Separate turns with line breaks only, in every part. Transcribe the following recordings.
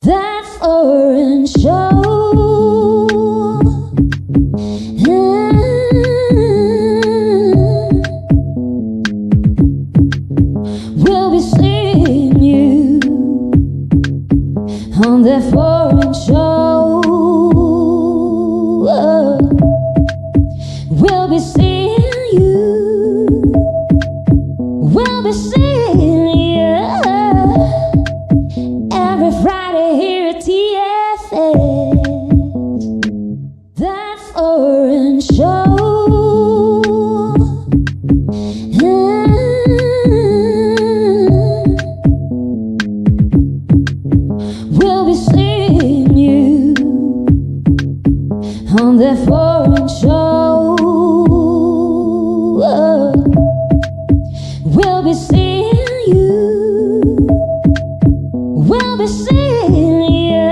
that foreign show. We'll be seeing you on that foreign show. We'll be seeing you. We'll be seeing you every Friday here at TFS. That foreign show. We'll be seeing you on that foreign show. We'll be seeing you. We'll be seeing you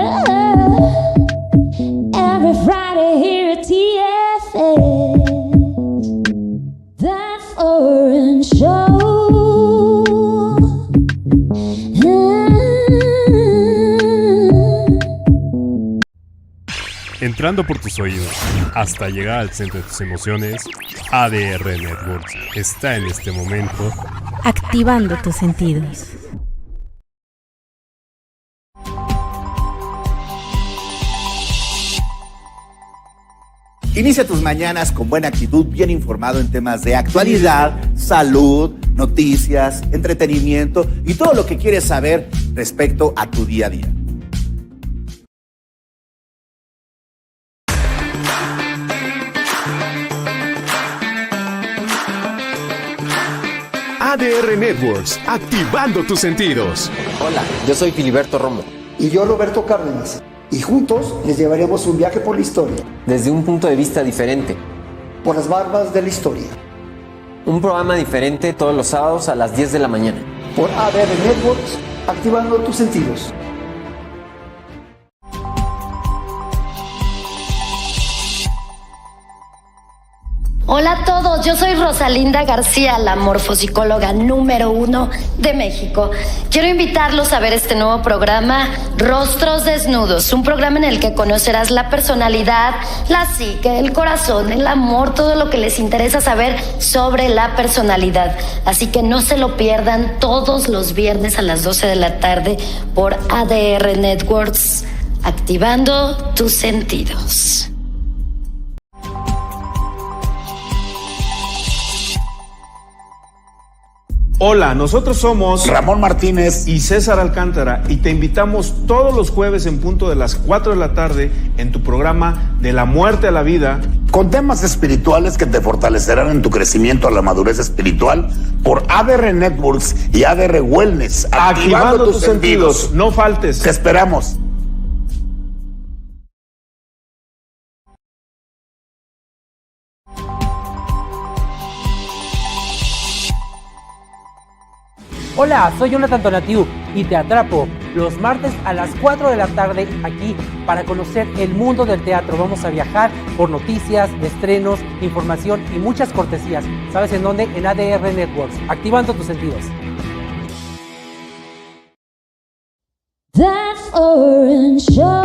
every Friday here at TFS. That foreign show.
Entrando por tus oídos hasta llegar al centro de tus emociones, ADR Networks está en este momento
activando tus sentidos.
Inicia tus mañanas con buena actitud, bien informado en temas de actualidad, salud, noticias, entretenimiento y todo lo que quieres saber respecto a tu día a día.
ADR Networks, activando tus sentidos.
Hola, yo soy Filiberto Romo.
Y yo Roberto Cárdenas. Y juntos les llevaremos un viaje por la historia.
Desde un punto de vista diferente.
Por las barbas de la historia.
Un programa diferente todos los sábados a las 10 de la mañana.
Por ADR Networks, activando tus sentidos.
Hola a todos, yo soy Rosalinda García, la morfopsicóloga número 1 de México. Quiero invitarlos a ver este nuevo programa, Rostros Desnudos, un programa en el que conocerás la personalidad, la psique, el corazón, el amor, todo lo que les interesa saber sobre la personalidad. Así que no se lo pierdan todos los viernes a las 12 de la tarde por ADR Networks, activando tus sentidos.
Hola, nosotros somos
Ramón Martínez
y César Alcántara y te invitamos todos los jueves en punto de las 4 de la tarde en tu programa De la Muerte a la Vida,
con temas espirituales que te fortalecerán en tu crecimiento a la madurez espiritual por ADR Networks y ADR Wellness.
activando tus sentidos. No faltes.
Te esperamos.
Hola, soy Jonathan Tonatiu y te atrapo los martes a las 4 de la tarde aquí para conocer el mundo del teatro. Vamos a viajar por noticias, estrenos, información y muchas cortesías. ¿Sabes en dónde? En ADR Networks, activando tus sentidos.
That foreign show.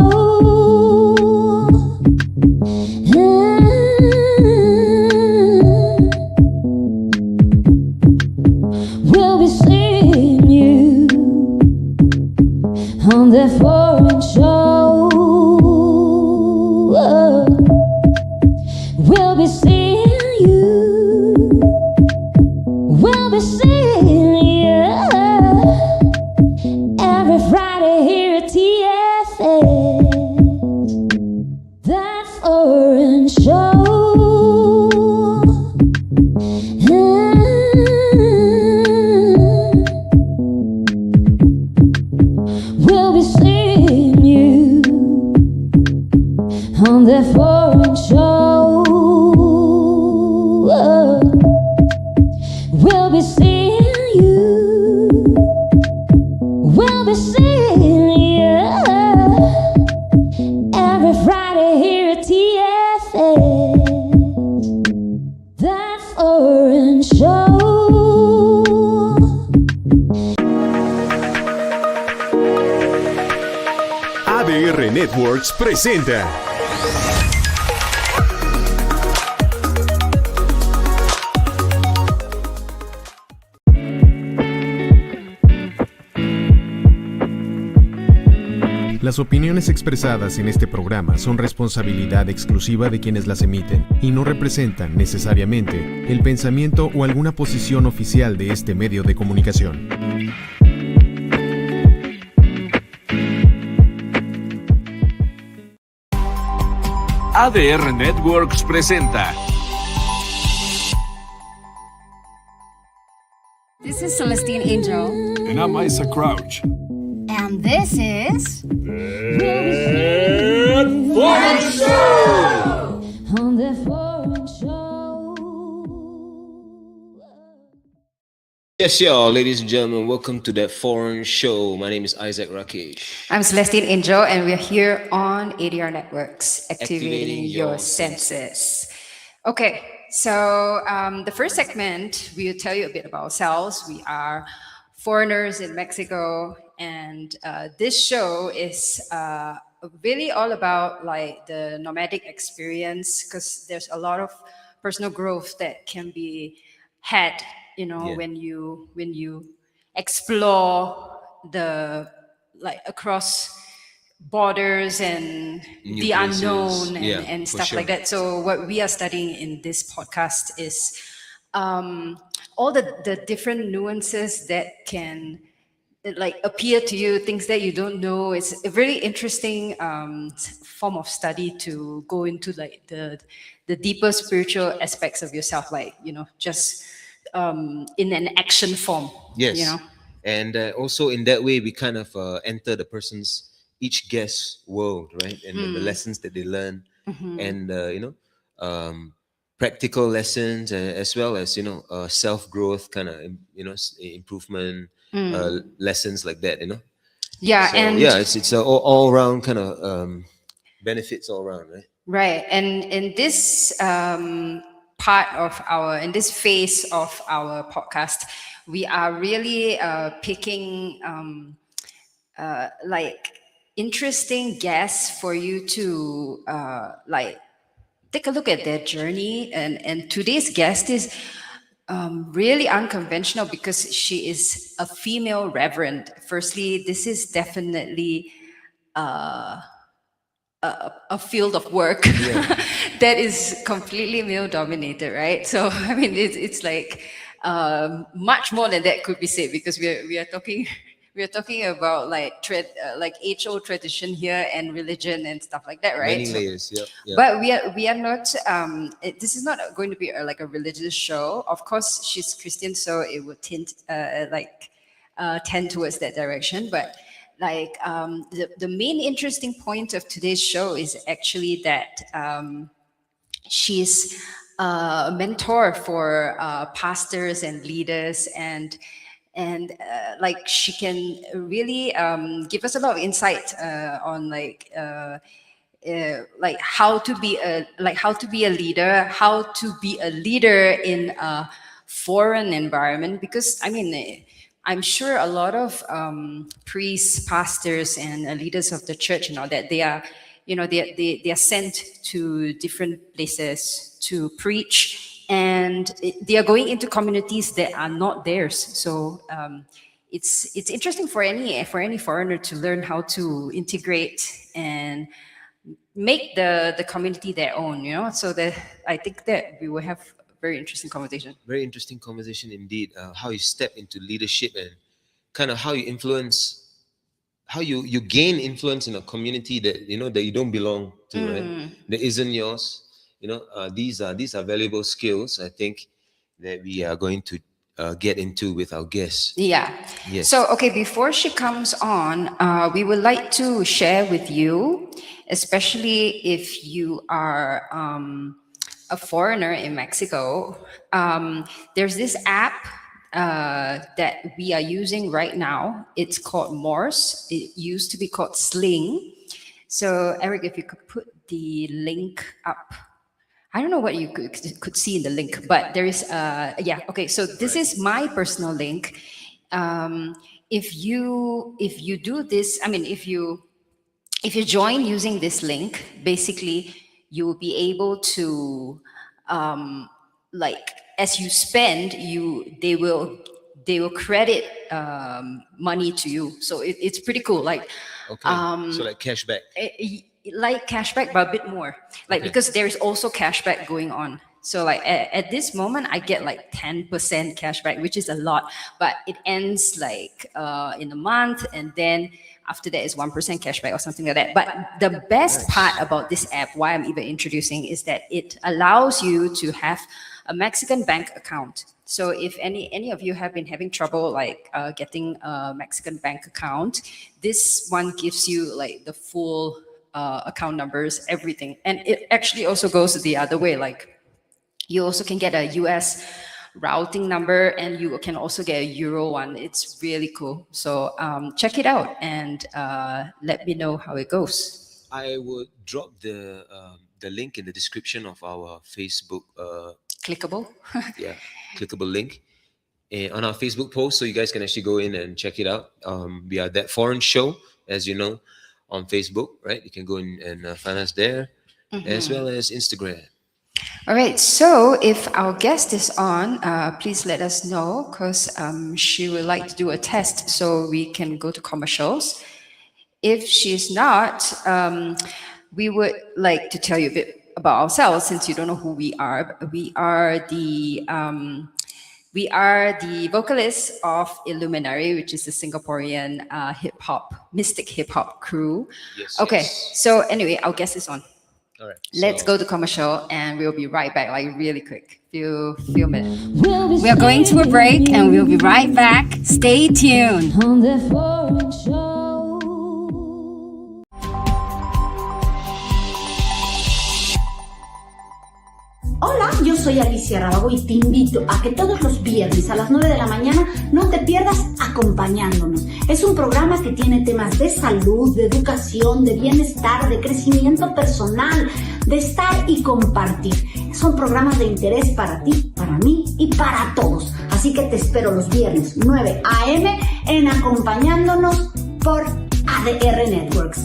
We'll be seeing you on that foreign show. We'll be seeing you. We'll be seeing you every Friday here at TFS. That foreign show. We'll be seeing you on that foreign show. We'll be seeing you. We'll be seeing you every Friday here at TFS. That foreign show.
Networks presenta Las opiniones expresadas en este programa son responsabilidad exclusiva de quienes las emiten y no representan necesariamente el pensamiento o alguna posición oficial de este medio de comunicación.
ADR Networks presenta.
This is Celestine Angel.
And I'm Isaac Crouch.
And this is...
Foreigh Show!
On the Foreign Show.
Yes, y'all, ladies and gentlemen, welcome to that Foreign Show. My name is Isaac Rakesh.
I'm Celestine Angel, and we're here on ADR Networks, activating your senses. Okay, so the first segment, we'll tell you a bit about ourselves. We are foreigners in Mexico, and this show is really all about like the nomadic experience, because there's a lot of personal growth that can be had, you know, when you explore the like across borders and
New
the
places.
unknown
For
and stuff
sure.
like that. So what we are studying in this podcast is all the different nuances that can like appear to you, things that you don't know. It's a very interesting form of study to go into like the deeper spiritual aspects of yourself, like, you know, just in an action form.
Yes.
You know?
And also in that way, we kind of enter the person's, each guest's world, right? And the lessons that they learn, and, practical lessons, as well as, self-growth kind of, improvement lessons like that,
Yeah.
So,
and
it's a all-round kind of benefits all around, right?
Right. And in this in this phase of our podcast, we are really picking like interesting guests for you to like take a look at their journey. And today's guest is really unconventional because she is a female reverend. Firstly, this is definitely a field of work that is completely male dominated, right? So I mean, it's like much more than that could be said, because we are talking about like age-old tradition here and religion and stuff like that, right?
Many layers, yeah.
But we are not. This is not going to be like a religious show. Of course, she's Christian, so it would tend towards that direction. But like the main interesting point of today's show is actually that she's a mentor for pastors and leaders, and like she can really give us a lot of insight on like how to be a leader, how to be a leader in a foreign environment. Because I mean, I'm sure a lot of priests, pastors, and leaders of the church, you know, that they are, you know, they are sent to different places to preach, and they are going into communities that are not theirs. So it's interesting for any foreigner to learn how to integrate and make the community their own, you know. So that I think that we will have very interesting conversation.
Very interesting conversation indeed. How you step into leadership and kind of how you influence, how you gain influence in a community that that you don't belong to, right? That isn't yours. These are valuable skills, I think, that we are going to get into with our guests.
Yeah.
Yes.
So okay, before she comes on, we would like to share with you, especially if you are a foreigner in Mexico, there's this app that we are using right now. It's called Morse. It used to be called Sling. So Eric, if you could put the link up. I don't know what you could see in the link, but there is okay, so this is my personal link. If you do this, I mean, if you if you join using this link, basically you will be able to, like, as you spend, they will credit money to you. So it's pretty cool. Like,
Okay. So like cashback.
Like cashback, but a bit more. Like,
Okay.
because there's also cashback going on. So like at this moment, I get like 10% cashback, which is a lot, but it ends like in a month, and then after that is 1% cashback or something like that. But the best part about this app, why I'm even introducing, is that it allows you to have a Mexican bank account. So if any of you have been having trouble like getting a Mexican bank account, this one gives you like the full account numbers, everything. And it actually also goes the other way. Like, you also can get a US routing number, and you can also get a Euro one. It's really cool. So check it out and let me know how it goes.
I would drop the link in the description of our Facebook.
Clickable.
Yeah, clickable link on our Facebook post, so you guys can actually go in and check it out. We are That Foreign Show, as you know, on Facebook, right? You can go in and find us there, as well as Instagram.
All right, so if our guest is on, please let us know, because she would like to do a test so we can go to commercials. If she's not, we would like to tell you a bit about ourselves, since you don't know who we are. We are the vocalists of Illuminary, which is a Singaporean mystic hip hop crew.
Yes,
okay,
yes.
So anyway, our guest is on.
All right.
Let's go to commercial, and we'll be right back, like really quick. Few minutes. We are going to a break, and we'll be right back. Stay tuned.
On the Foreign Show.
Hola, yo soy Alicia Rábago y te invito a que todos los viernes a las 9 de la mañana no te pierdas Acompañándonos. Es un programa que tiene temas de salud, de educación, de bienestar, de crecimiento personal, de estar y compartir. Son programas de interés para ti, para mí y para todos. Así que te espero los viernes 9 a.m. en Acompañándonos por ADR Networks.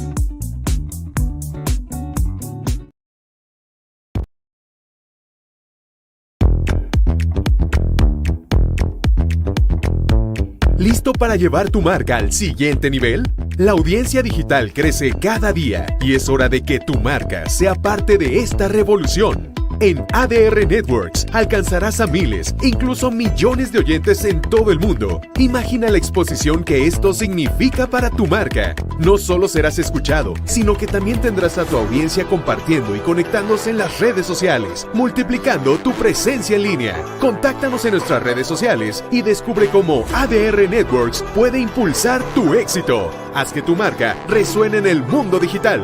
¿Listo para llevar tu marca al siguiente nivel? La audiencia digital crece cada día y es hora de que tu marca sea parte de esta revolución. En ADR Networks alcanzarás a miles, incluso millones de oyentes en todo el mundo. Imagina la exposición que esto significa para tu marca. No solo serás escuchado, sino que también tendrás a tu audiencia compartiendo y conectándose en las redes sociales, multiplicando tu presencia en línea. Contáctanos en nuestras redes sociales y descubre cómo ADR Networks puede impulsar tu éxito. Haz que tu marca resuene en el mundo digital.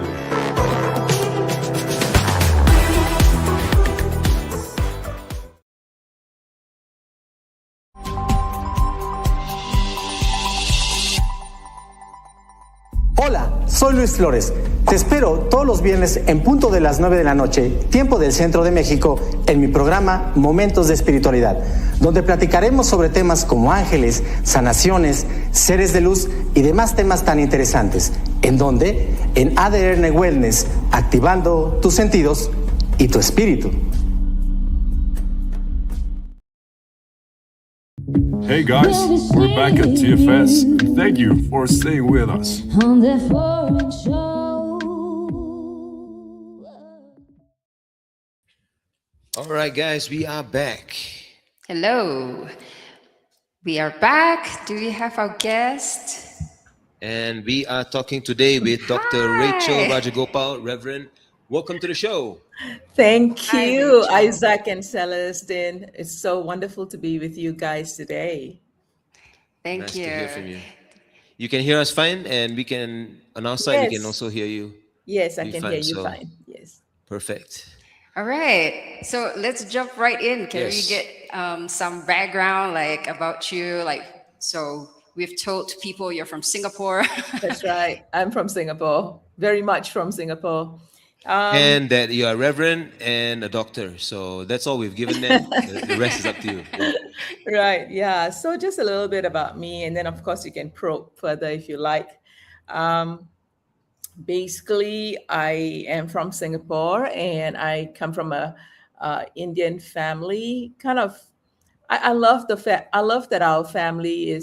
Hola, soy Luis Flores. Te espero todos los viernes en punto de las 9 de la noche, tiempo del Centro de México, en mi programa Momentos de Espiritualidad, donde platicaremos sobre temas como ángeles, sanaciones, seres de luz y demás temas tan interesantes. ¿En dónde? En ADR Wellness, activando tus sentidos y tu espíritu.
Hey guys, we're back at TFS, and thank you for staying with us.
On the Foreign Show.
All right, guys, we are back.
Hello. We are back. Do we have our guest?
And we are talking today with Dr. Rachel Rajagopal. Reverend, welcome to the show.
Thank you, Isaac and Celestine. It's so wonderful to be with you guys today.
Thank
Nice
you.
to hear from you. You can hear us fine, and we can, on our side, we
Yes.
can also hear you.
Yes, I
Be
can
fine,
hear you
so-
fine. Yes.
Perfect.
All right. So let's jump right in. Can we
Yes.
get some background, like about you? Like, so we've told people you're from Singapore.
That's right. I'm from Singapore, very much from Singapore.
And that you are Reverend and a doctor. So that's all we've given them. The rest is up to you. Yeah.
Right. Yeah. So just a little bit about me. And then, of course, you can probe further if you like. Basically, I am from Singapore, and I come from a Indian family. Kind of, I love I love that our family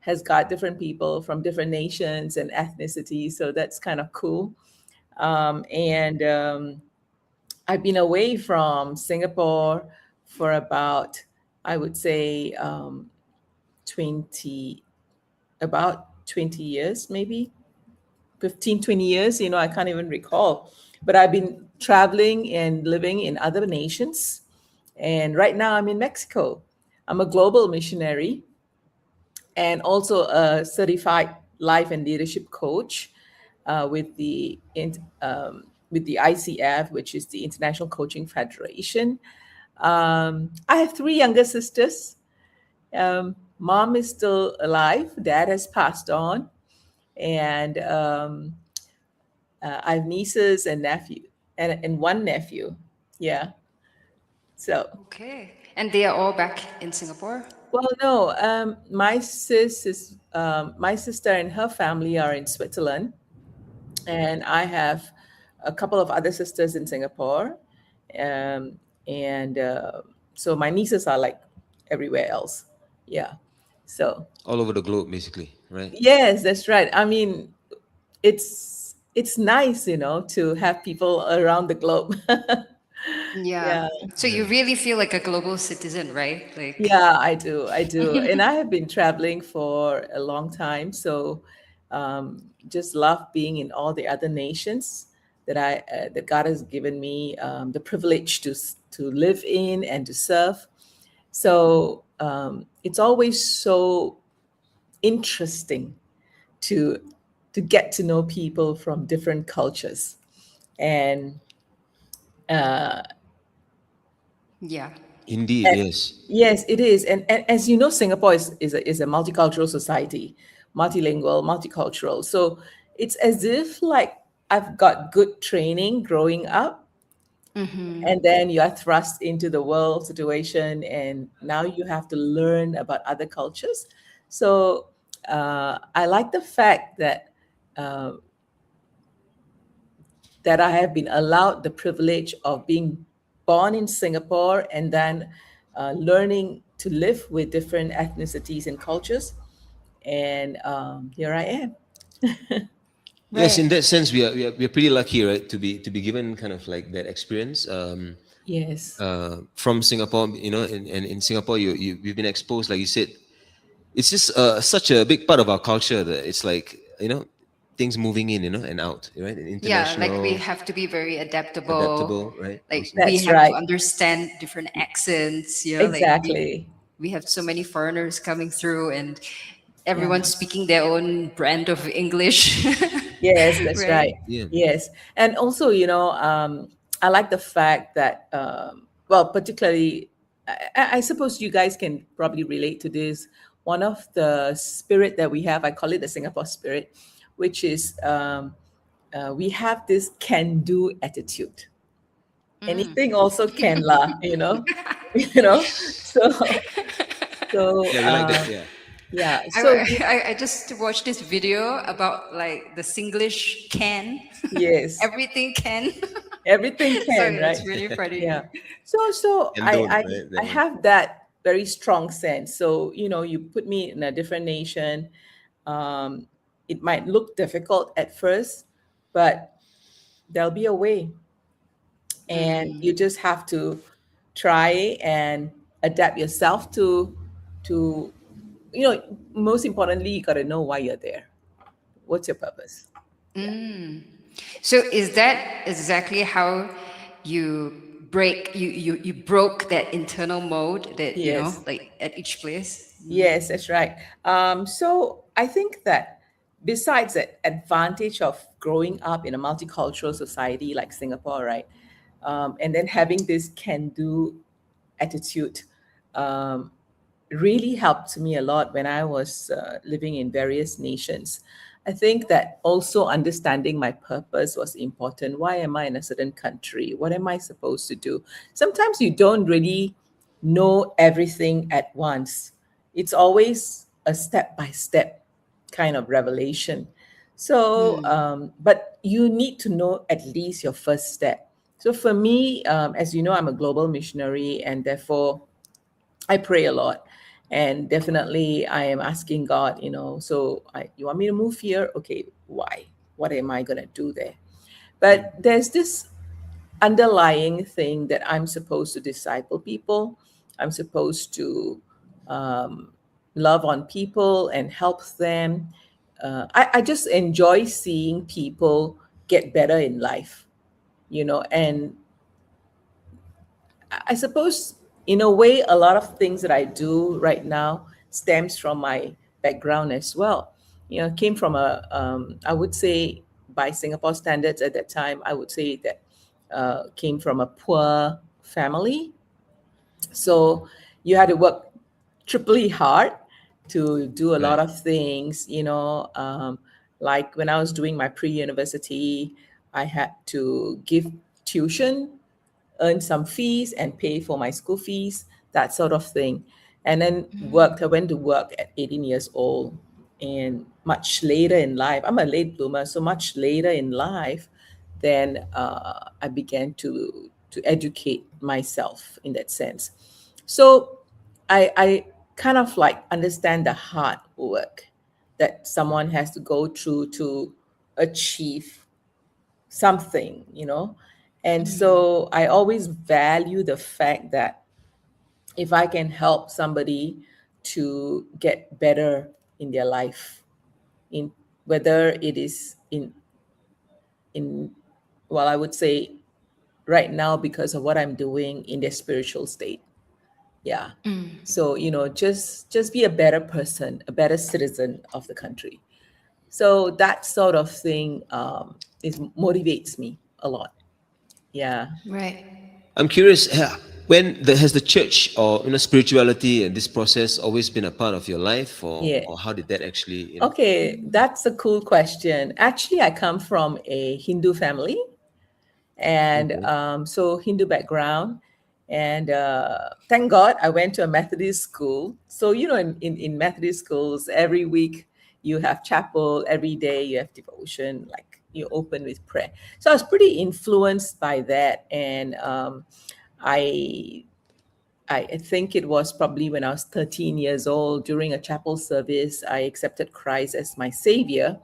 has got different people from different nations and ethnicities. So that's kind of cool. And I've been away from Singapore for about, I would say, 20, about 20 years, maybe 15, 20 years. I can't even recall. But I've been traveling and living in other nations. And right now I'm in Mexico. I'm a global missionary and also a certified life and leadership coach with the ICF, which is the International Coaching Federation. I have three younger sisters. Mom is still alive. Dad has passed on, and I have nieces and nephew and one nephew. Yeah. So.
Okay. And they are all back in Singapore?
Well, no. My sister and her family are in Switzerland, and I have a couple of other sisters in Singapore, and so my nieces are like everywhere else. Yeah. So.
All over the globe, basically, right?
Yes, that's right. I mean, it's nice, to have people around the globe.
Yeah. So you really feel like a global citizen, right? Like.
Yeah, I do. And I have been traveling for a long time. So just love being in all the other nations that God has given me the privilege to live in and to serve. So it's always so interesting to get to know people from different cultures. And
yeah.
Indeed, yes.
Yes, it is. And as you know, Singapore is a multicultural society, multilingual, multicultural. So it's as if like I've got good training growing up, and then you are thrust into the world situation, and now you have to learn about other cultures. So I like the fact that that I have been allowed the privilege of being born in Singapore and then learning to live with different ethnicities and cultures. And here I am.
Yes, in that sense, we are pretty lucky, right, to be given kind of like that experience.
Yes.
From Singapore, and in Singapore, you've been exposed, like you said. It's just such a big part of our culture that it's like things moving in, and out, right?
Yeah, like we have to be very adaptable.
Right?
Like
That's
we have
right.
to understand different accents.
Exactly.
Like we have so many foreigners coming through, and everyone's speaking their own brand of English.
Yes, that's right.
Yeah.
Yes. And also, I like the fact that, well, particularly, I suppose you guys can probably relate to this. One of the spirit that we have, I call it the Singapore spirit, which is we have this can-do attitude. Anything also can lah, So
Yeah, we like that. Yeah.
yeah. So
I just watched this video about like the Singlish can.
yes,
Everything can.
everything can,
So
right?
it's really funny.
Yeah. So
And don't,
I
right? That
I
one.
have that very strong sense. So you put me in a different nation. It might look difficult at first, but there'll be a way, and you just have to try and adapt yourself to most importantly, you got to know why you're there. What's your purpose?
So is that exactly how you broke that internal mode that
Yes.
like at each place?
Yes, that's right. So I think that besides the advantage of growing up in a multicultural society like Singapore, right, and then having this can-do attitude, really helped me a lot when I was living in various nations. I think that also understanding my purpose was important. Why am I in a certain country? What am I supposed to do? Sometimes you don't really know everything at once. It's always a step by step kind of revelation. So, but you need to know at least your first step. So for me, as you know, I'm a global missionary, and therefore I pray a lot. And definitely I am asking God, so you want me to move here? Okay, why? What am I going to do there? But there's this underlying thing that I'm supposed to disciple people. I'm supposed to love on people and help them. I just enjoy seeing people get better in life, and I suppose in a way, a lot of things that I do right now stems from my background as well. Came from I would say by Singapore standards at that time, I would say that came from a poor family. So you had to work triply hard to do a lot
Right.
of things, like when I was doing my pre-university, I had to give tuition, earn some fees and pay for my school fees, that sort of thing. And then I went to work at 18 years old. And much later in life, I'm a late bloomer, so much later in life, then I began to educate myself in that sense. So I kind of like understand the hard work that someone has to go through to achieve something, And so I always value the fact that if I can help somebody to get better in their life, in whether it is in well, I would say right now because of what I'm doing in their spiritual state. Yeah. So, just be a better person, a better citizen of the country. So that sort of thing motivates me a lot. Yeah.
Right.
I'm curious, has the church or spirituality and this process always been a part of your life,
Yeah.
or how did that actually?
Okay, that's a cool question. Actually, I come from a Hindu family, and so Hindu background. And thank God I went to a Methodist school. So, in Methodist schools, every week you have chapel, every day you have devotion, like you open with prayer. So I was pretty influenced by that. And I think it was probably when I was 13 years old during a chapel service, I accepted Christ as my savior.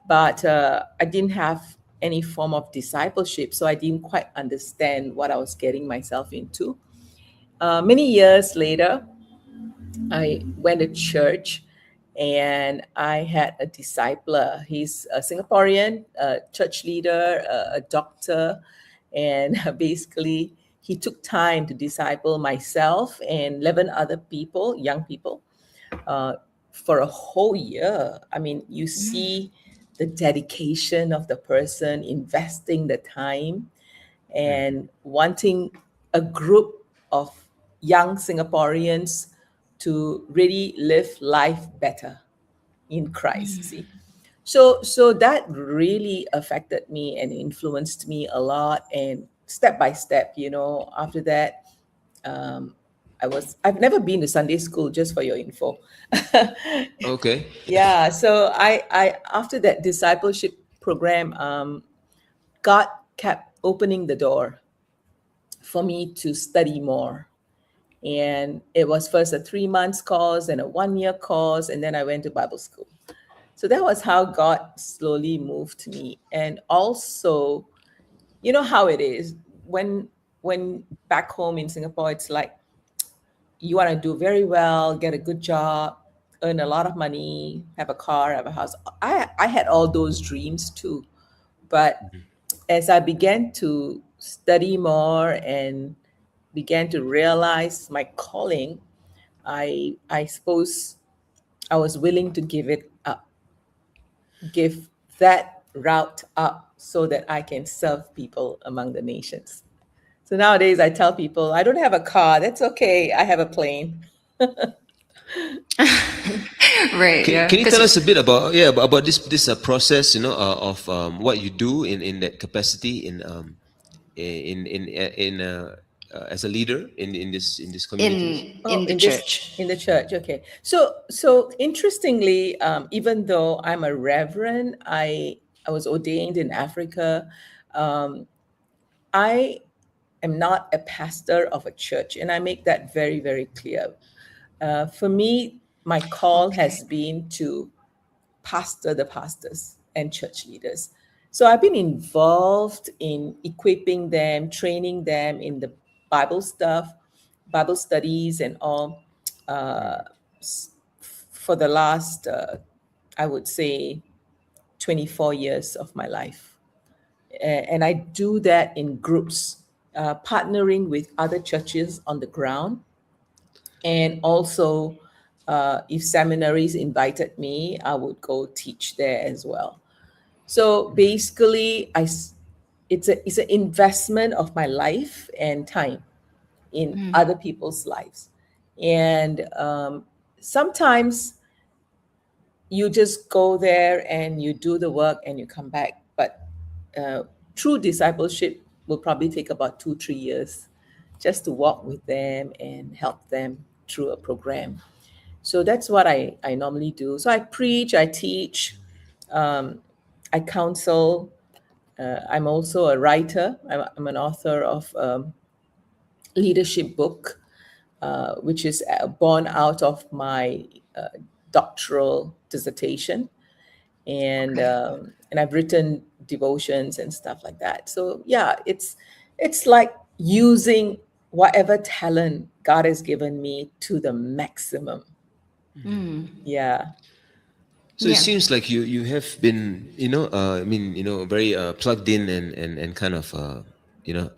But I didn't have any form of discipleship, so I didn't quite understand what I was getting myself into. Many years later, I went to church and I had a discipler. He's a Singaporean, a church leader, a doctor, and basically he took time to disciple myself and 11 other people, young people, for a whole year. I mean, you see the dedication of the person investing the time and wanting a group of young Singaporeans to really live life better in Christ. See, so that really affected me and influenced me a lot. And step by step, after that, I've never been to Sunday school, just for your info.
Okay.
Yeah. So I after that discipleship program, God kept opening the door for me to study more. And it was first a 3 months course and a 1 year course, and then I went to Bible school. So that was how God slowly moved me. And also, you know how it is when back home in Singapore, it's like you want to do very well, get a good job, earn a lot of money, have a car, have a house. I had all those dreams too. But as I began to study more and began to realize my calling, I suppose I was willing to give it up, give that route up so that I can serve people among the nations. So nowadays I tell people, I don't have a car. That's okay. I have a plane.
Right.
Can you tell us a bit about this process, of what you do in that capacity in as a leader in this community?
In the church.
In the church, okay. So interestingly, even though I'm a reverend, I was ordained in Africa. I am not a pastor of a church, and I make that very, very clear. For me, my call has been to pastor the pastors and church leaders. So I've been involved in equipping them, training them in the Bible stuff, Bible studies, and all for the last, I would say, 24 years of my life. And I do that in groups, partnering with other churches on the ground. And also, if seminaries invited me, I would go teach there as well. So basically, it's an investment of my life and time in other people's lives. And sometimes you just go there and you do the work and you come back. But true discipleship will probably take about 2-3 years just to walk with them and help them through a program. So that's what I normally do. So I preach, I teach, I counsel. I'm also a writer. I'm an author of leadership book, which is born out of my doctoral dissertation, and I've written devotions and stuff like that. So yeah, it's like using whatever talent God has given me to the maximum. Yeah.
So it seems like you have been, very plugged in and kind of,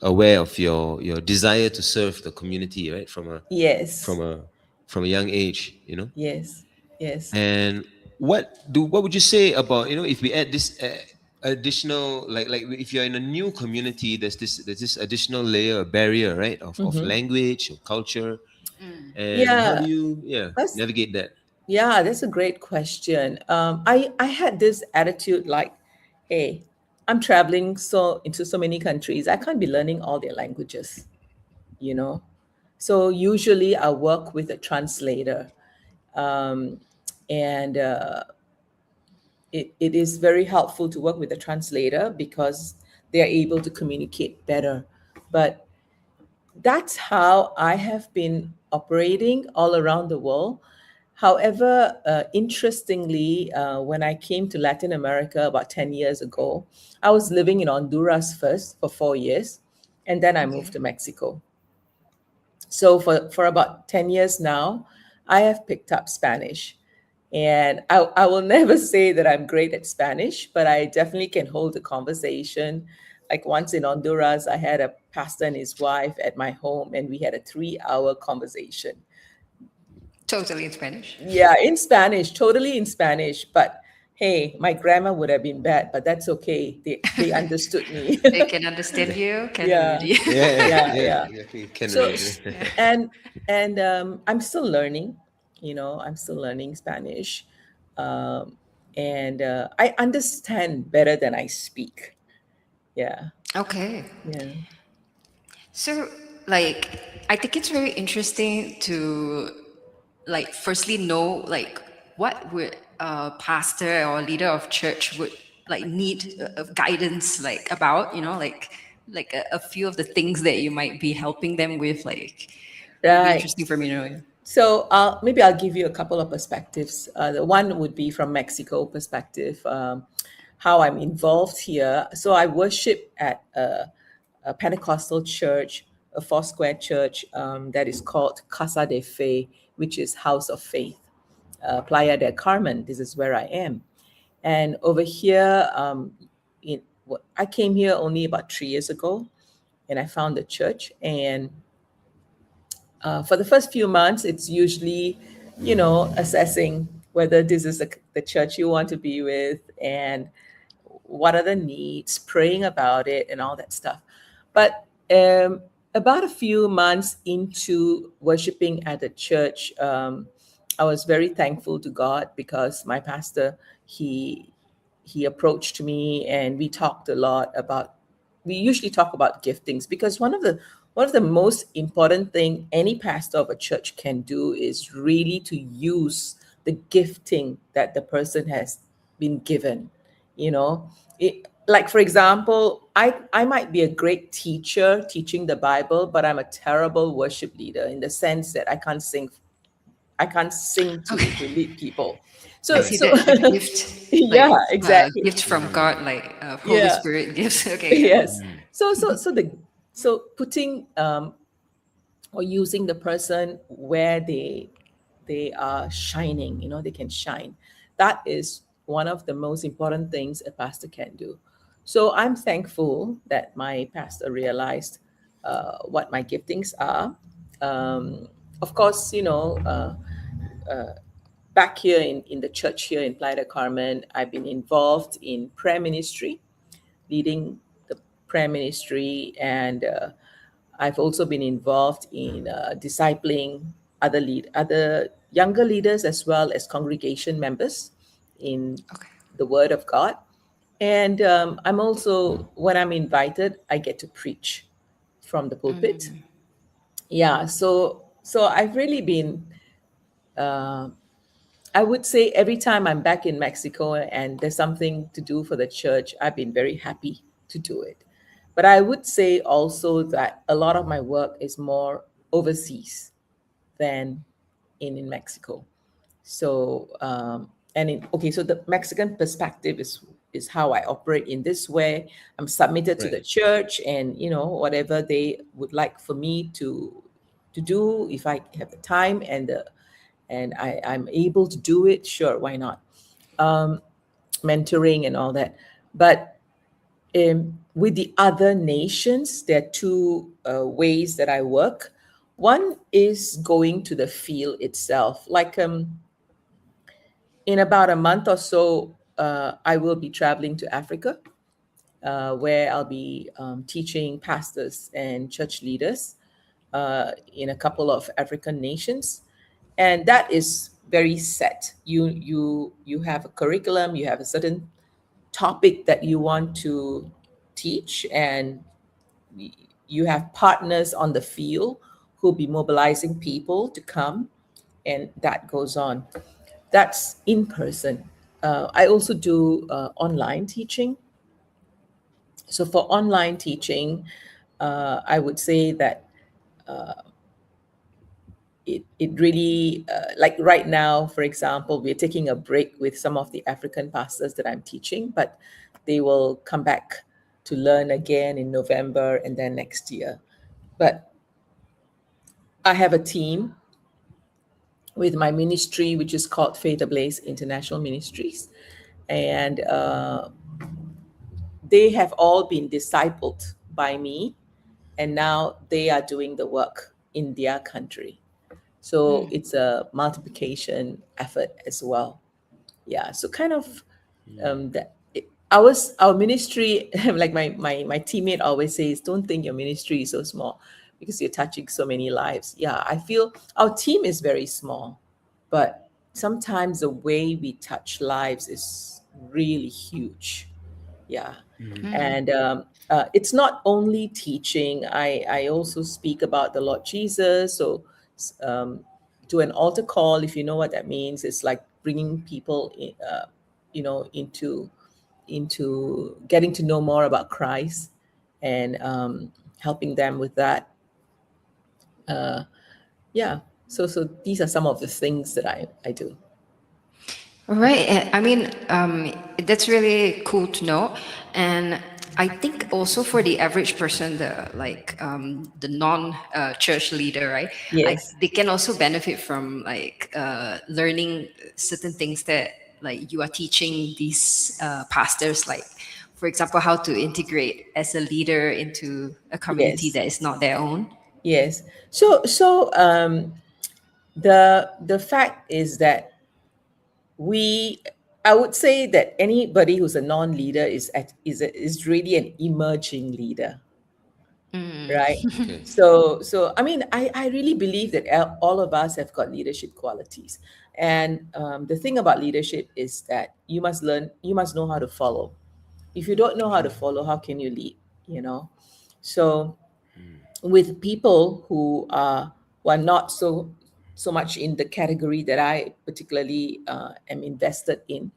aware of your desire to serve the community, right? From a young age,
Yes.
And what would you say about, if we add this additional, like if you're in a new community, there's this additional layer, barrier, right, of language or culture, and how do you navigate that?
Yeah, that's a great question. I had this attitude like, hey, I'm traveling into so many countries. I can't be learning all their languages, So usually I work with a translator, and it is very helpful to work with a translator because they are able to communicate better. But that's how I have been operating all around the world. However, interestingly, when I came to Latin America about 10 years ago, I was living in Honduras first for 4 years, and then I moved to Mexico. So for about 10 years now, I have picked up Spanish. And I will never say that I'm great at Spanish, but I definitely can hold a conversation. Like once in Honduras, I had a pastor and his wife at my home, and we had a 3-hour conversation.
Totally in Spanish?
Yeah, in Spanish, totally in Spanish. But hey, my grammar would have been bad, but that's okay. They understood me.
They can understand you.
Yeah.
Can
So,
read.
and I'm still learning. I'm still learning Spanish, and I understand better than I speak. Yeah.
Okay.
Yeah.
So, I think it's very interesting to, firstly know, what would a pastor or leader of church would, need guidance, about, a few of the things that you might be helping them with, would be interesting for me to know.
So maybe I'll give you a couple of perspectives. The one would be from Mexico perspective, how I'm involved here. So I worship at a Pentecostal church, a Foursquare church that is called Casa de Fe, which is House of Faith, Playa del Carmen. This is where I am. And over here, I came here only about 3 years ago, and I found the church. And for the first few months, it's usually, assessing whether this is the church you want to be with and what are the needs, praying about it and all that stuff. But about a few months into worshiping at the church, I was very thankful to God because my pastor, he approached me and we talked a lot about, we usually talk about giftings because one one of the most important thing any pastor of a church can do is really to use the gifting that the person has been given. Like, for example, I might be a great teacher teaching the Bible, but I'm a terrible worship leader in the sense that I can't sing to lead people.
I see
So
the gift,
yeah,
like
exactly.
gift from God, like Holy
Yeah.
Spirit gifts. Okay, yeah.
Yes. So putting or using the person where they are shining, they can shine. That is one of the most important things a pastor can do. So I'm thankful that my pastor realized what my giftings are. Of course, back here in the church here in Playa del Carmen, I've been involved in prayer ministry, leading the prayer ministry, and I've also been involved in discipling other younger leaders as well as congregation members in the Word of God. And I'm also, when I'm invited, I get to preach from the pulpit. Yeah, so I've really been. I would say every time I'm back in Mexico and there's something to do for the church, I've been very happy to do it. But I would say also that a lot of my work is more overseas than in Mexico. So so the Mexican perspective is how I operate in this way. I'm submitted to the church, and whatever they would like for me to do, if I have the time and I'm able to do it, sure, why not? Mentoring and all that. But with the other nations, there are two ways that I work. One is going to the field itself. Like in about a month or so, I will be traveling to Africa, where I'll be teaching pastors and church leaders in a couple of African nations, and that is very set. You have a curriculum, you have a certain topic that you want to teach, and you have partners on the field who'll be mobilizing people to come, and that goes on. That's in person. I also do online teaching. So for online teaching, I would say that it really, like right now, for example, we're taking a break with some of the African pastors that I'm teaching, but they will come back to learn again in November and then next year. But I have a team with my ministry, which is called Faith Ablaze International Ministries. And they have all been discipled by me, and now they are doing the work in their country. So it's a multiplication effort as well. Yeah. So kind of our ministry, like my teammate always says, don't think your ministry is so small because you're touching so many lives. Yeah, I feel our team is very small, but sometimes the way we touch lives is really huge. Yeah. And it's not only teaching. I also speak about the Lord Jesus. So do an altar call, if you know what that means. It's like bringing people into getting to know more about Christ, and helping them with that. Yeah. So these are some of the things that I do.
Right. I mean, that's really cool to know. And I think also for the average person, the non-church leader, right?
Yes.
They can also benefit from learning certain things that you are teaching these pastors, like, for example, how to integrate as a leader into a community
Yes.
that is not their own.
Yes. So the fact is that I would say that anybody who's a non-leader is really an emerging leader, right? So I mean, I really believe that all of us have got leadership qualities, and the thing about leadership is that you must know how to follow. If you don't know how to follow, how can you lead? So with people who are not so much in the category that I particularly am invested in,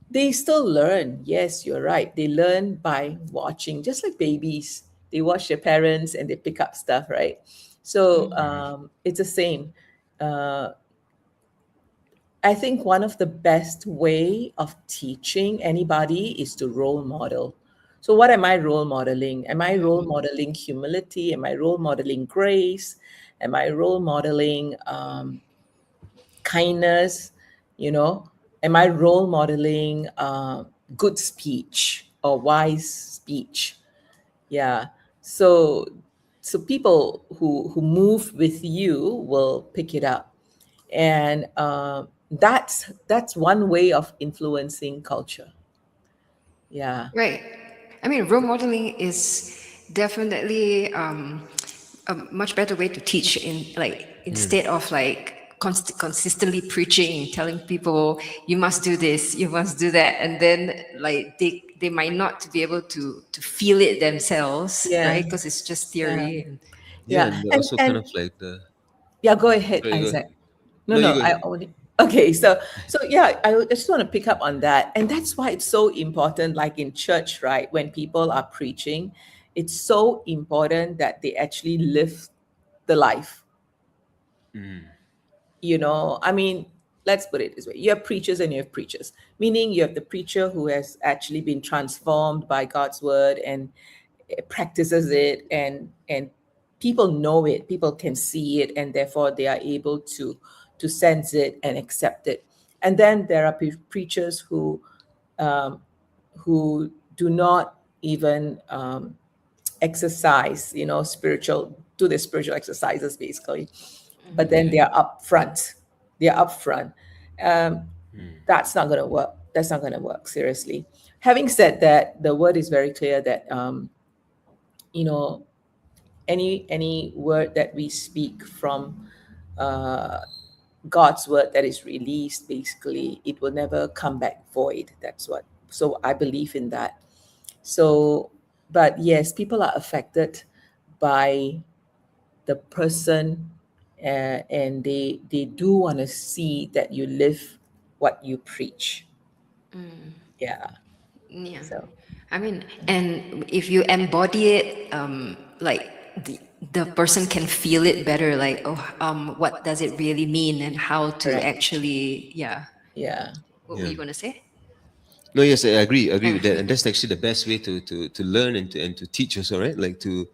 they still learn. Yes, you're right. They learn by watching, just like babies. They watch their parents and they pick up stuff, right? So it's the same. Uh, I think one of the best way of teaching anybody is to role model. So what am I role modeling? Am I role modeling humility? Am I role modeling grace? Am I role modeling kindness? You know, am I role modeling good speech or wise speech? Yeah. So people who move with you will pick it up, and that's one way of influencing culture. Yeah.
Right. I mean, role modeling is definitely a much better way to teach in like instead of like consistently preaching, telling people you must do this, you must do that, and then like they might not be able to feel it themselves,
Yeah.
right? Because it's just theory. And
Yeah,
Yeah.
and they're
And
also kind
and
of like the.
yeah, go ahead,
Sorry, go ahead.
Isaac. No,
No, you
no,
go
I
ahead.
only okay. So yeah, I just want to pick up on that, and that's why it's so important. Like in church, right? When people are preaching, it's so important that they actually live the life. You know, I mean, let's put it this way: you have preachers and you have preachers, meaning you have the preacher who has actually been transformed by God's word and practices it, and people know it, people can see it, and therefore they are able to sense it and accept it. And then there are preachers um, who do not even exercise, you know, do the spiritual exercises basically, but then they are upfront. They are upfront. That's not going to work. That's not going to work. Seriously. Having said that, the word is very clear that you know, any word that we speak from uh, God's word that is released, basically, it will never come back void. That's what. So I believe in that. So, but yes, people are affected by the person, and they do want to see that you live what you preach. Yeah.
yeah,
So
I mean, and if you embody it, like the person can feel it better. Like, oh, what does it really mean, and how to
correct.
actually, yeah.
Yeah.
What were you gonna say?
No, yes, I agree
Oh.
with that, and that's actually the best way to learn and to teach also, right? Like to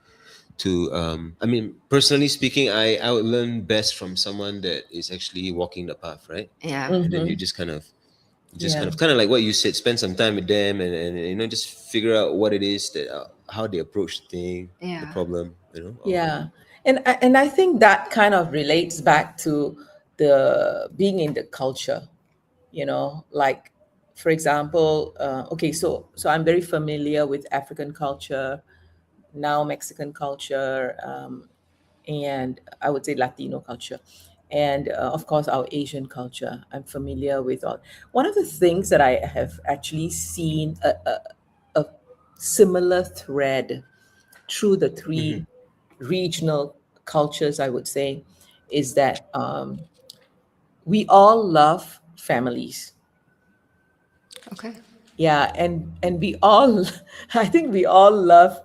I mean, personally speaking, I would learn best from someone that is actually walking the path, right?
Yeah.
And then you
Mhm.
just
Yeah.
kind of like what you said, spend some time with them, and you know, just figure out what it is that how they approach the thing, the
Yeah.
problem, you know.
Yeah. And I think that kind of relates back to the being in the culture, you know, like for example, okay, so I'm very familiar with African culture, now Mexican culture, and I would say Latino culture, and of course our Asian culture. I'm familiar with all. One of the things that I have actually seen a similar thread through the three regional cultures, I would say, is that we all love families.
Okay.
Yeah, and we all, I think we all love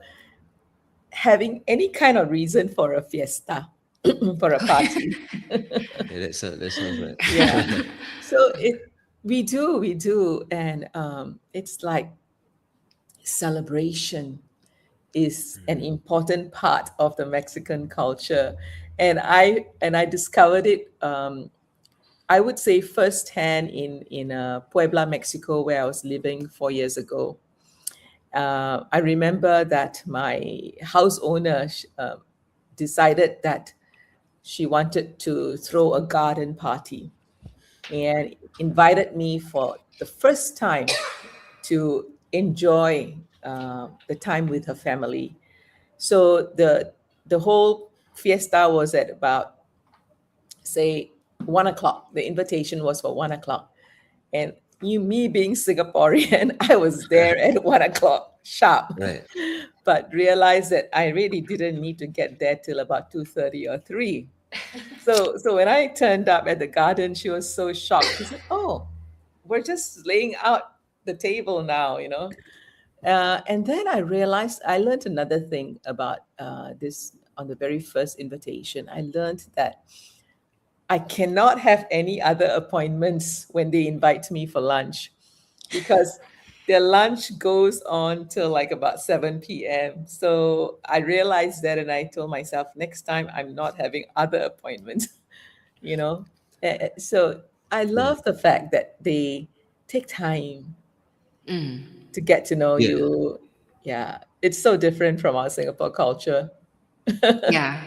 having any kind of reason for a fiesta, for a party.
Yeah, that sounds right.
Yeah. So we do, and it's like celebration is an important part of the Mexican culture, and I discovered it. I would say firsthand in Puebla, Mexico, where I was living 4 years ago. I remember that my house owner decided that she wanted to throw a garden party and invited me for the first time to enjoy the time with her family. So the whole fiesta was at about say 1 o'clock. The invitation was for 1 o'clock, and me being Singaporean, I was there at 1 o'clock sharp.
Right.
But realized that I really didn't need to get there till about 2:30 or 3. So when I turned up at the garden, she was so shocked. She said, "Oh, we're just laying out the table now, you know." And then I realized I learned another thing about this on the very first invitation. I learned that I cannot have any other appointments when they invite me for lunch because their lunch goes on till like about 7 p.m. So I realized that and I told myself next time I'm not having other appointments, you know. So I love the fact that they take time to get to know
Yeah.
you. Yeah, it's so different from our Singapore culture.
Yeah.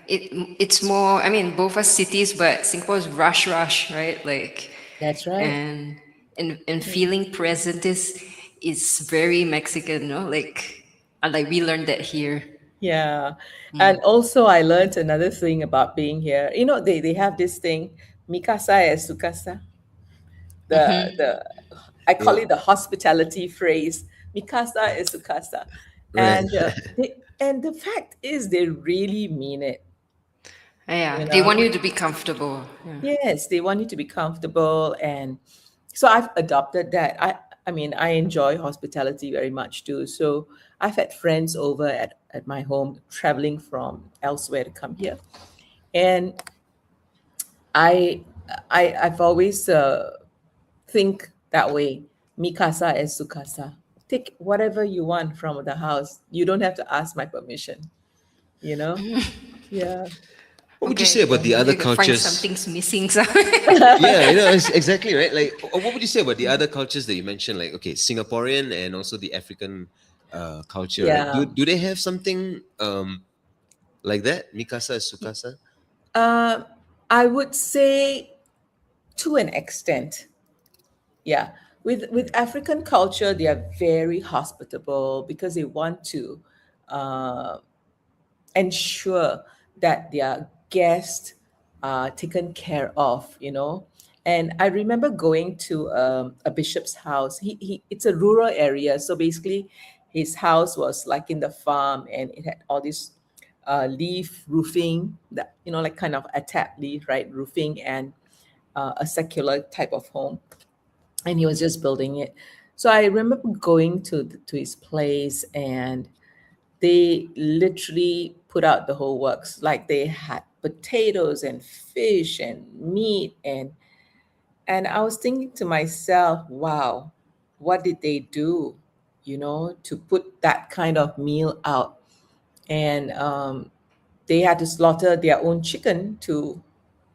It's more, I mean, both are cities, but Singapore's rush, right? Like,
That's right.
and feeling present is very Mexican, no? Like we learned that here.
Yeah. And also I learned another thing about being here. You know, they have this thing, mi casa es su casa. The I call it the hospitality phrase. Mi casa es su casa.
Right.
And the fact is they really mean it.
Yeah,
You
they
know?
want you to be comfortable. Yeah.
Yes, they want you to be comfortable, and so I've adopted that. I mean, I enjoy hospitality very much too. So I've had friends over at my home traveling from elsewhere to come here, and I I've always think that way. Mi casa es su casa. Take whatever you want from the house. You don't have to ask my permission. You know? Yeah.
What would you say about the other
You find
cultures?
something's missing. So.
Yeah, you know, exactly right. Like, what would you say about the other cultures that you mentioned? Like, okay, Singaporean and also the African culture. Right?
Yeah.
Do they have something like that? Mikasa is sukasa.
Uh, I would say to an extent. Yeah. With African culture, they are very hospitable because they want to uh, ensure that their guests are taken care of, you know. And I remember going to a bishop's house. It's a rural area, so basically, his house was like in the farm, and it had all this leaf roofing, that you know, like kind of a tap leaf, right, roofing, and a secular type of home, and he was just building it. So I remember going to his place, and they literally put out the whole works. Like they had potatoes and fish and meat, and I was thinking to myself, wow, what did they do, you know, to put that kind of meal out? And they had to slaughter their own chicken to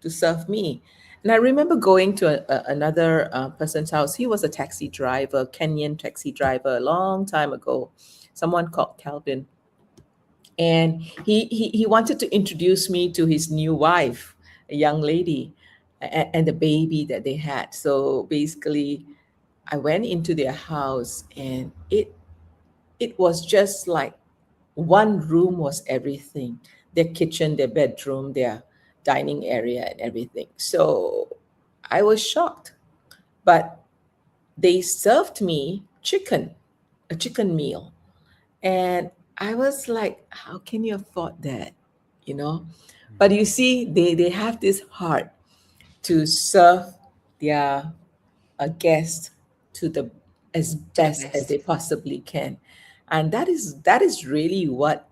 serve me. And I remember going to another person's house. He was a taxi driver, Kenyan taxi driver, a long time ago. Someone called Calvin, and he wanted to introduce me to his new wife, a young lady, and the baby that they had. So basically, I went into their house, and it was just like one room was everything: their kitchen, their bedroom, their dining area, and everything. So I was shocked, but they served me a chicken meal. And I was like, how can you afford that? You know? But you see, they have this heart to serve their guest to the as best as they possibly can. And that is really what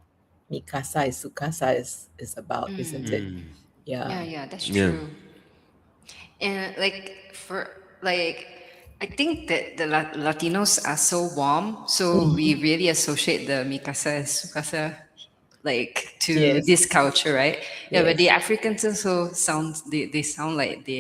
Mikasa is Sukasa is about, isn't it? Yeah.
Yeah, that's
Yeah.
true. And I think that the Latinos are so warm, so we really associate the Mikasa and Sukasa to
Yes.
this culture, right? Yeah, but the
Yes.
Africans also they sound like they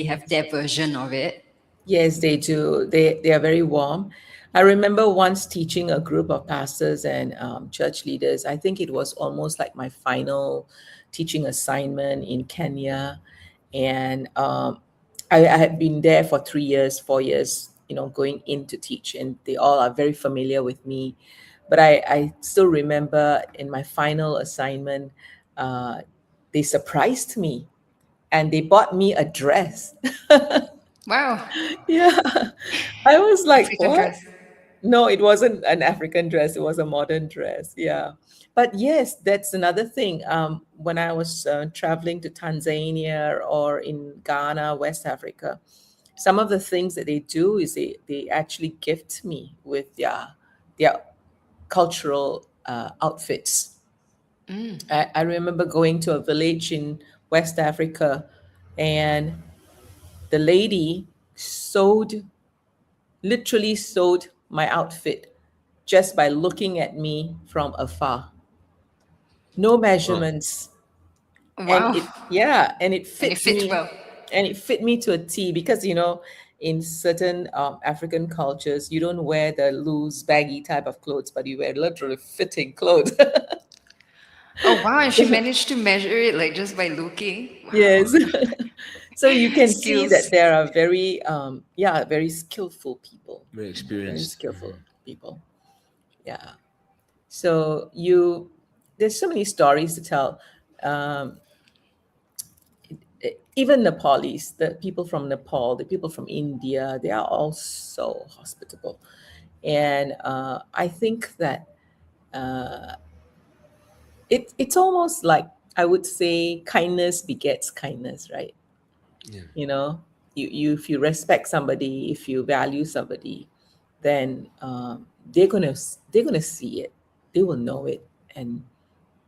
have their version of it.
Yes, they do. They are very warm. I remember once teaching a group of pastors and church leaders. I think it was almost like my final teaching assignment in Kenya, and I had been there for 3 years, 4 years, you know, going in to teach, and they all are very familiar with me. But I still remember in my final assignment, they surprised me, and they bought me a dress.
Wow.
Yeah. I was like,
African
what?
dress.
No, it wasn't an African dress. It was a modern dress. Yeah. But yes, that's another thing. When I was traveling to Tanzania or in Ghana, West Africa, some of the things that they do is they actually gift me with their cultural outfits.
Mm.
I remember going to a village in West Africa, and the lady sewed, literally sewed my outfit just by looking at me from afar. No
Oh,
measurements. And
Wow.
and it
And it
fit
fits
me,
well.
and it fit me to a T, because, in certain African cultures, you don't wear the loose, baggy type of clothes, but you wear literally fitting clothes.
Oh wow, and she managed to measure it like just by looking. Wow.
Yes. So you can see that
Skills.
there are very skillful people.
very
Very
experienced.
skillful people. Yeah. So there's so many stories to tell. Um, Even Nepalis, the people from Nepal, the people from India, they are all so hospitable. And I think that it's almost like, I would say, kindness begets kindness, right?
Yeah.
If you respect somebody, if you value somebody, then they're gonna see it, they will know it, and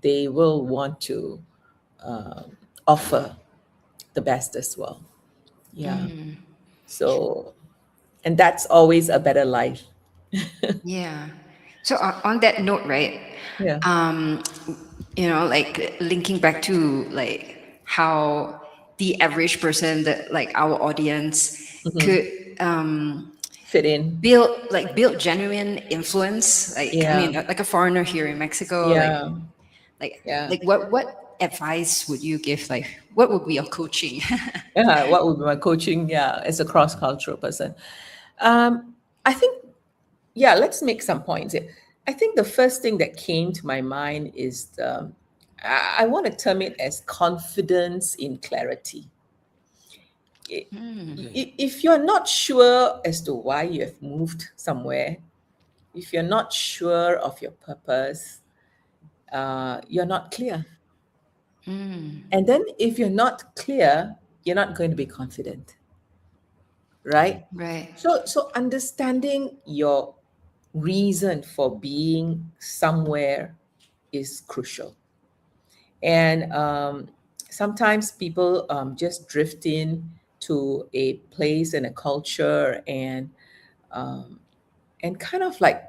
they will want to offer the best as well. Yeah.
Mm.
So, and that's always a better life.
Yeah. So on that note, right?
Yeah.
Um, like linking back to like how the average person, that like our audience,
Mhm.
could
Fit in.
build genuine influence. Like I
Yeah.
mean, like a foreigner here in Mexico,
Yeah.
like
Yeah.
like what advice would you give? Like what would be your coaching?
Yeah. What would be my coaching? Yeah, as a cross-cultural person. I think, yeah, let's make some points here. I think the first thing that came to my mind is I want to term it as confidence in clarity. I- If you're not sure as to why you have moved somewhere, if you're not sure of your purpose, you're not clear. And then if you're not clear, you're not going to be confident, right?
Right.
So understanding your reason for being somewhere is crucial. And sometimes people just drift in to a place and a culture, um, and kind of like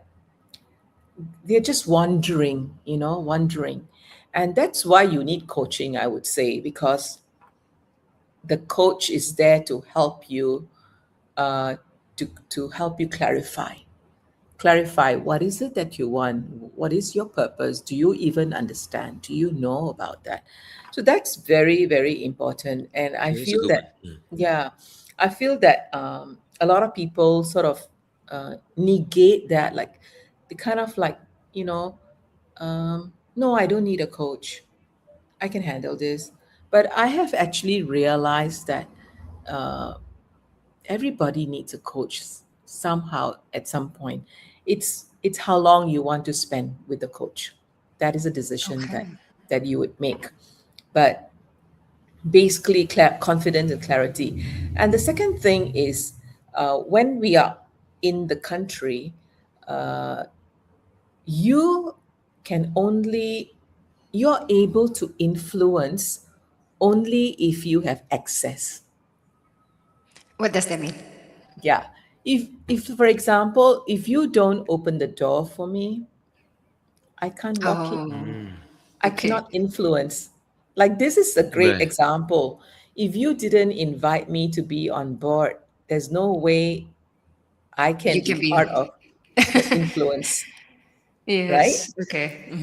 they're just wandering. And that's why you need coaching, I would say, because the coach is there to help you, uh, to help you clarify what is it that you want, what is your purpose, do you even understand, do you know about that? So that's very, very important. And I
Okay, that's a
feel
good one.
that, yeah, I feel that a lot of people sort of negate that, like they kind of like, you know no, I don't need a coach, I can handle this. But I have actually realized that uh, everybody needs a coach somehow at some point. It's how long you want to spend with the coach. That is a decision
Okay.
that you would make. But basically, confidence and clarity. And the second thing is, when we are in the country, uh, you can only you're able to influence only if you have access.
What does that mean?
Yeah. If for example, if you don't open the door for me, I can't walk in.
Oh,
I
okay.
cannot influence. Like, this is a great
Right.
example. If you didn't invite me to be on board, there's no way I can
You
be
can
part
be.
of the influence, right?
Yes. Okay.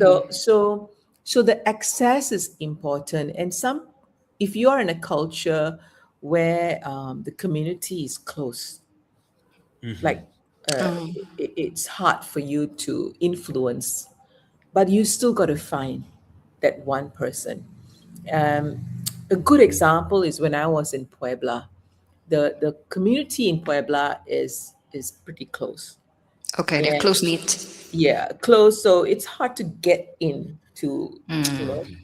So the access is important. And if you are in a culture where the community is close, like it's hard for you to influence, but you still got to find that one person. um, a good example is when I was in Puebla. the community in Puebla is pretty close.
Okay, they're
And
close knit.
yeah, close. So it's hard to get in to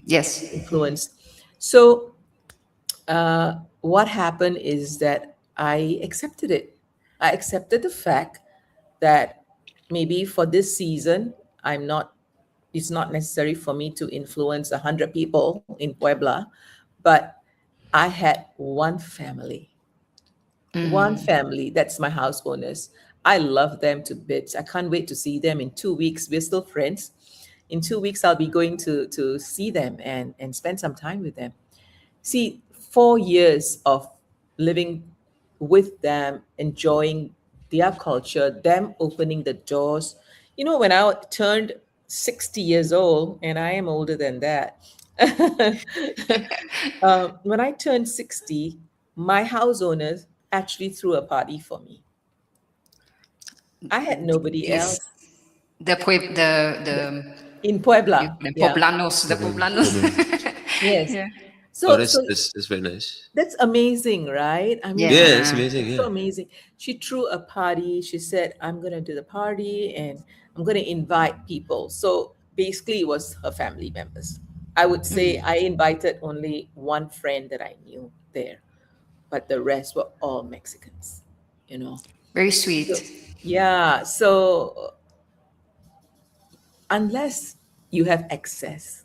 Yes.
influence. So what happened is that I accepted it. I accepted the fact that maybe for this season, it's not necessary for me to influence 100 people in Puebla, but I had one family. One family, that's my house owners. I love them to bits. I can't wait to see them in 2 weeks. We're still friends. In 2 weeks, I'll be going to see them and spend some time with them. See, 4 years of living with them, enjoying their culture, them opening the doors. When I turned 60 years old, and I am older than that, when I turned 60, my house owners actually threw a party for me. I had nobody else. In Puebla.
The
Yeah.
poblanos, the poblanos.
Yes.
Yeah.
So,
that's very nice.
that's amazing, right? I mean,
Yeah, it's amazing.
so amazing. She threw a party. She said, I'm going to do the party and I'm going to invite people. So basically, it was her family members. I would say I invited only one friend that I knew there, but the rest were all Mexicans,
Very sweet.
Yeah. So unless you have access,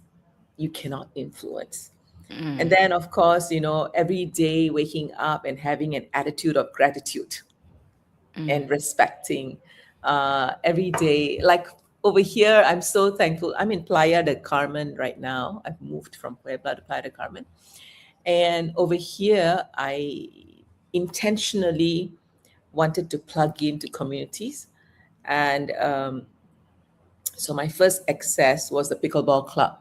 you cannot influence. And then, of course, every day waking up and having an attitude of gratitude and respecting every day. Like over here, I'm so thankful. I'm in Playa del Carmen right now. I've moved from Puebla to Playa del Carmen. And over here, I intentionally wanted to plug into communities. And so my first access was the pickleball club.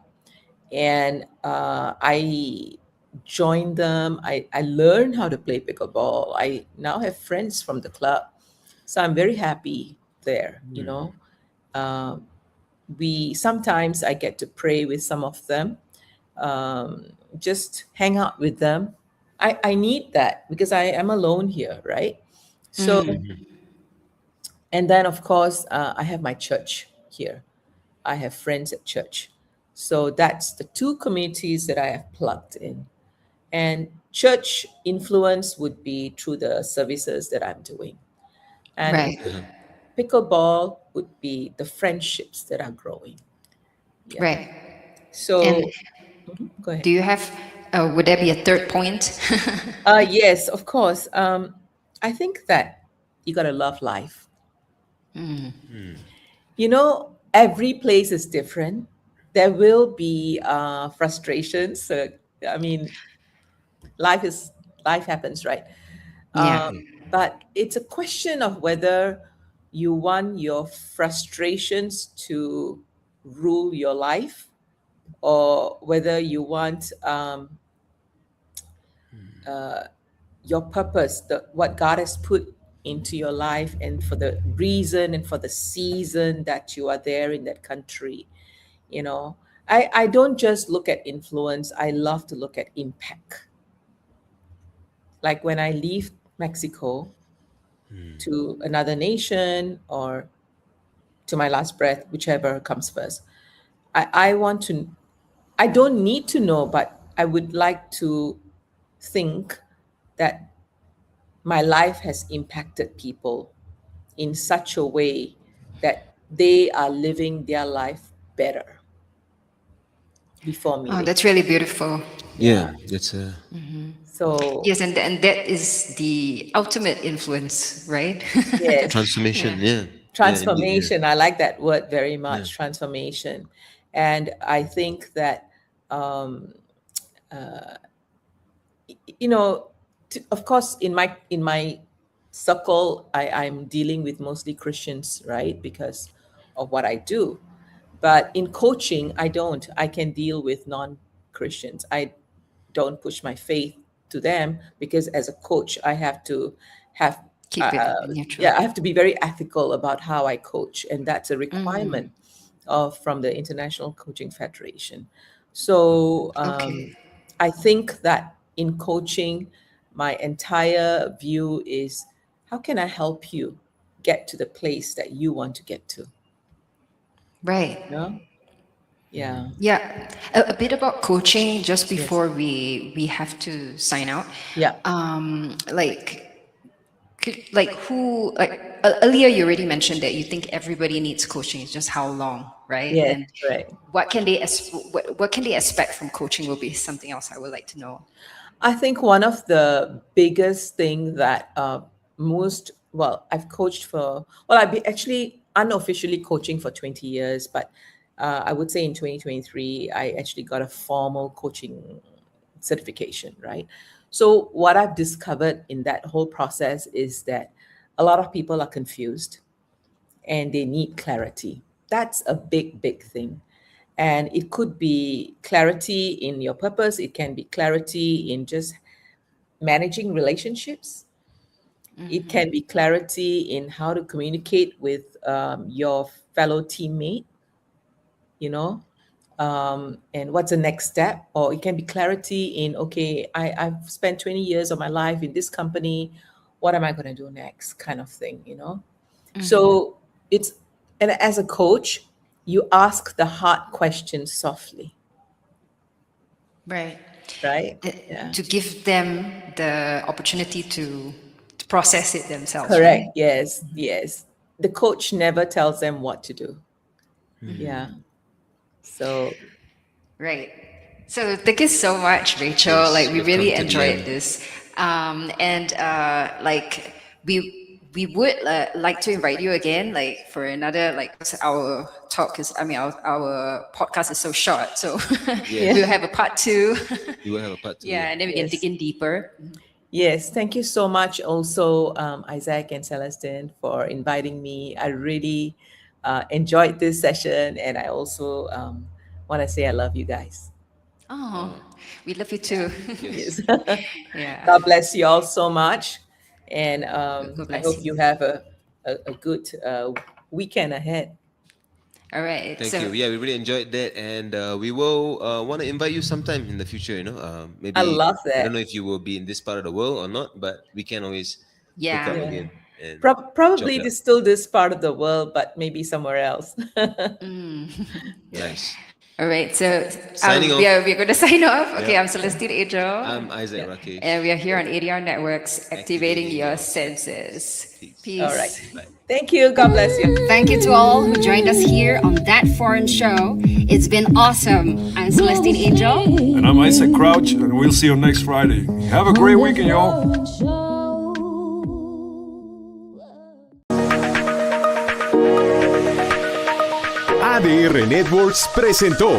And I joined them. I learned how to play pickleball. I now have friends from the club. So I'm very happy there, sometimes I get to pray with some of them, just hang out with them. I need that because I am alone here, right? So, and then of course, I have my church here. I have friends at church. So that's the two communities that I have plugged in. And church influence would be through the services that I'm doing. And pickleball would be the friendships that are growing. Yeah.
Right.
So,
And
go ahead.
do you have, would there be a third point?
Yes, of course. I think that you got to love life. Every place is different. There will be frustrations. I mean, life happens, right?
Yeah.
But it's a question of whether you want your frustrations to rule your life, or whether you want your purpose, what God has put into your life, and for the reason and for the season that you are there in that country. I don't just look at influence. I love to look at impact. Like when I leave Mexico to another nation or to my last breath, whichever comes first, I want to, I don't need to know, but I would like to think that my life has impacted people in such a way that they are living their life better before me.
Oh, that's really beautiful.
Yeah, that's
So
yes, and that is the ultimate influence, right?
yes.
transformation. Yeah.
Transformation. I like that word very much. Transformation. And I think that of course, in my circle, I'm dealing with mostly Christians, right? Because of what I do. But in coaching, I don't. I can deal with non-Christians. I don't push my faith to them because as a coach, I have to have
Keep it neutral.
I have to be very ethical about how I coach, and that's a requirement from the International Coaching Federation. So I think that in coaching, my entire view is, how can I help you get to the place that you want to get to?
Right.
You know? Yeah.
Yeah. A bit about coaching just before we have to sign out.
Yeah.
Earlier you already mentioned that you think everybody needs coaching. It's just how long, right?
Yes,
And
right.
what can they expect from coaching will be something else I would like to know.
I think one of the biggest thing that I've coached I've been actually unofficially coaching for 20 years, but I would say in 2023, I actually got a formal coaching certification, right? So what I've discovered in that whole process is that a lot of people are confused and they need clarity. That's a big, big thing. And it could be clarity in your purpose. It can be clarity in just managing relationships. It can be clarity in how to communicate with your fellow teammate, and what's the next step. Or it can be clarity in, okay, I've spent 20 years of my life in this company. What am I going to do next, kind of thing, So and as a coach, you ask the hard questions softly.
Right.
Yeah.
To give them the opportunity to process it themselves.
Correct.
Right?
Yes. The coach never tells them what to do. Yeah. So.
Right. So thank you so much, Rachel.
Yes,
we
we've
really
come to the
enjoyed
end.
this. We would like to invite you again, for another, our talk is, our podcast is so short, so
Yes.
we'll have a part 2.
You will have a part 2.
Yeah, and then we can dig in deeper.
Yes, thank you so much also, Isaac and Celestine, for inviting me. I really enjoyed this session, and I also want to say I love you guys.
Oh, we love you too.
Yes.
Yeah.
God bless you all so much, and
God
I
bless
hope
you.
you have a good weekend ahead.
All right.
Thank you. Yeah, we really enjoyed that, and we will want to invite you sometime in the future. Maybe
I love that.
I don't know if you will be in this part of the world or not, but we can always hook up again. And
Probably
chop it up.
still this part of the world, but maybe somewhere else.
Nice.
All right, so
Signing off.
we're going to sign off. Okay,
Yeah.
I'm Celestine Angel.
I'm Isaac Rakesh.
And we are here on ADR Networks, activating your senses. Peace.
All right. Thank you. God bless you.
Thank you to all who joined us here on That Foreign Show. It's been awesome. I'm Celestine Angel.
And I'm Isaac Crouch, and we'll see you next Friday. Have a great weekend, y'all.
ADR Networks presentó